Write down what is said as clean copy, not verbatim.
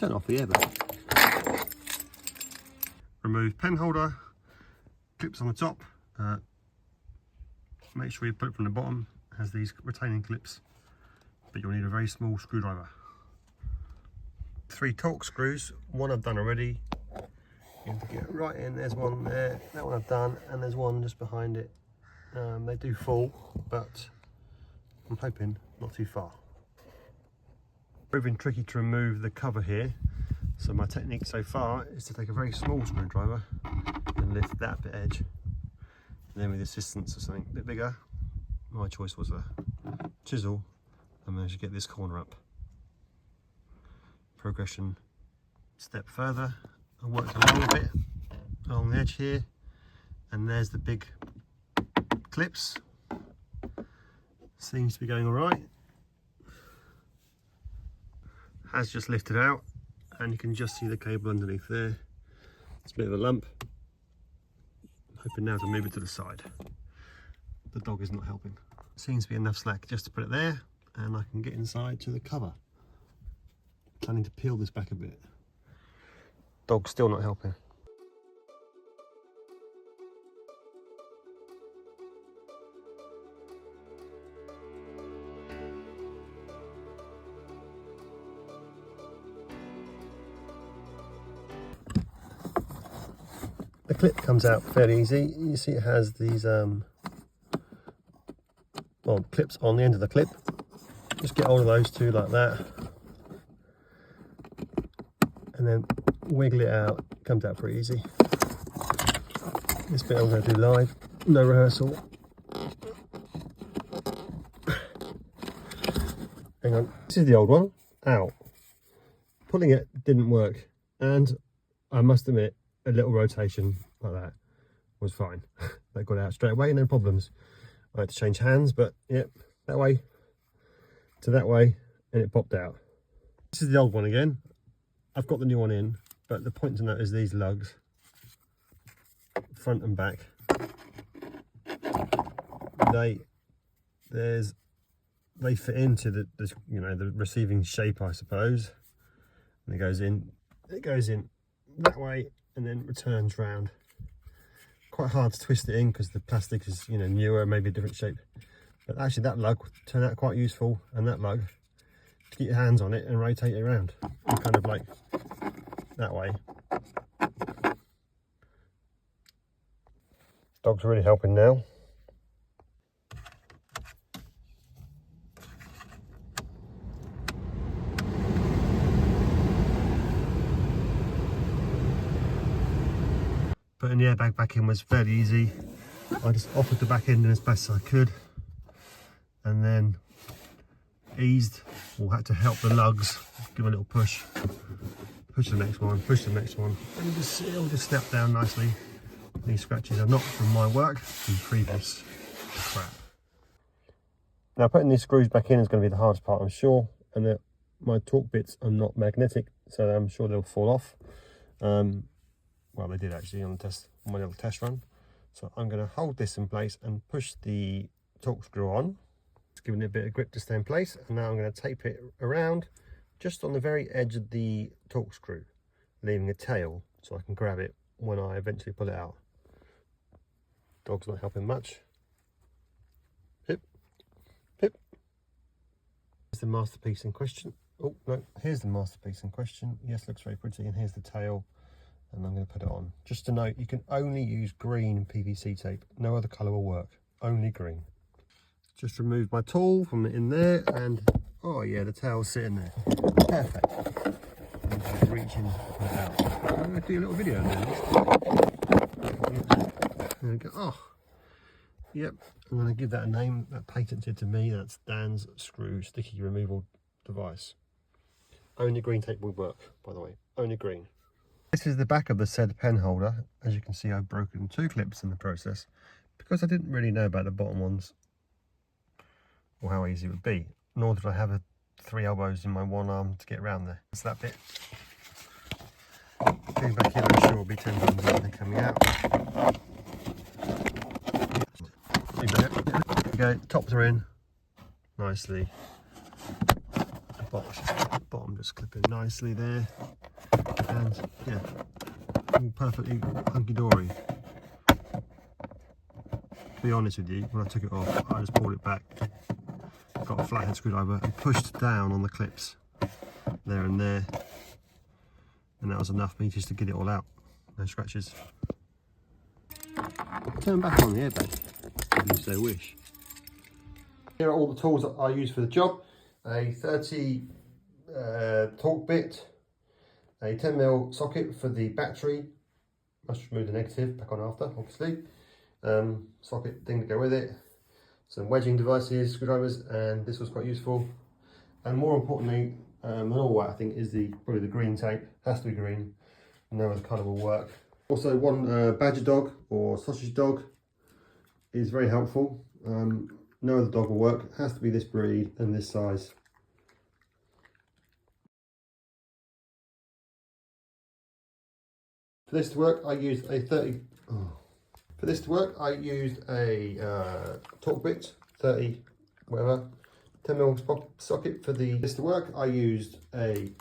Turn off the airbag. Remove pen holder, clips on the top. Make sure you put it from the bottom. It has these retaining clips, but you'll need a very small screwdriver. 3 Torx screws, one I've done already. You have to get right in, there's one there, that one I've done, and there's one just behind it. They do fall, but I'm hoping not too far. Proving tricky to remove the cover here, so my technique so far is to take a very small screwdriver and lift that bit edge. And then with assistance of something a bit bigger, my choice was a chisel, I managed to get this corner up. Progression step further, I worked along a bit, along the edge here, and there's the big clips. Seems to be going all right. Has just lifted out, and you can just see the cable underneath there. It's a bit of a lump. I'm hoping now to move it to the side. The dog is not helping. Seems to be enough slack just to put it there, and I can get inside to the cover. Planning to peel this back a bit. Dog's still not helping. The clip comes out fairly easy. You see it has these clips on the end of the clip. Just get hold of those two like that, and then wiggle it out. It comes out pretty easy. This bit I'm going to do live, no rehearsal. Hang on, this is the old one. Ow. Pulling it didn't work, and I must admit, a little rotation like that was fine. That got out straight away, no problems. I had to change hands, but yep, that way to that way, and it popped out. This is the old one again. I've got the new one in, but the point to note is these lugs, front and back, they fit into the receiving shape, I suppose. And it goes in that way and then returns round. Quite hard to twist it in because the plastic is newer, maybe a different shape. But actually that lug turned out quite useful, and that lug, to get your hands on it and rotate it around, and kind of like that way. Dog's really helping now. Putting the airbag back in was fairly easy. I just offered the back end in as best as I could, and then eased, or had to help the lugs, give a little push. Push the next one, push the next one, and it'll just snap down nicely. These scratches are not from my work, from previous crap. Now putting these screws back in is going to be the hardest part, I'm sure, and my torque bits are not magnetic, so I'm sure they'll fall off. Well, they did actually on my little test run. So I'm going to hold this in place and push the torque screw on. It's giving it a bit of grip to stay in place, and now I'm going to tape it around just on the very edge of the torque screw, leaving a tail so I can grab it when I eventually pull it out. Dog's not helping much. Pip, pip. Here's the masterpiece in question. Oh no, here's the masterpiece in question. Yes, looks very pretty, and here's the tail. And I'm going to put it on. Just to note, you can only use green PVC tape. No other colour will work. Only green. Just remove my tool from in there, and oh yeah, the tail's sitting there. Perfect. I'm just reaching it out. I'm going to do a little video of this. There we go. Oh, yep. I'm going to give that a name. That patented to me. That's Dan's screw sticky removal device. Only green tape will work, by the way. Only green. This is the back of the said pen holder. As you can see, I've broken 2 clips in the process because I didn't really know about the bottom ones or how easy it would be, nor did I have 3 elbows in my one arm to get around there. That's that bit. Getting back here, I'm sure will be 10 times easier than coming out. There we go, tops are in nicely. Box. bottom just clipping nicely there, and yeah, all perfectly hunky-dory. To be honest with you, when I took it off, I just pulled it back, got a flathead screwdriver and pushed down on the clips there and there, and that was enough for me just to get it all out. No scratches. Turn back on the airbag if you so wish. Here are all the tools that I use for the job. A 30 torque bit, a 10mm socket for the battery, must remove the negative, back on after obviously, socket thing to go with it, some wedging devices, screwdrivers, and this was quite useful. And more importantly than all that, I think, is probably the green tape. Has to be green, no other colour will work. Also, one badger dog or sausage dog is very helpful. No other dog will work. It has to be this breed and this size. For this to work, I used a 30. For this to work, I used a torque bit, 30, whatever, 10mm socket for this to work. I used a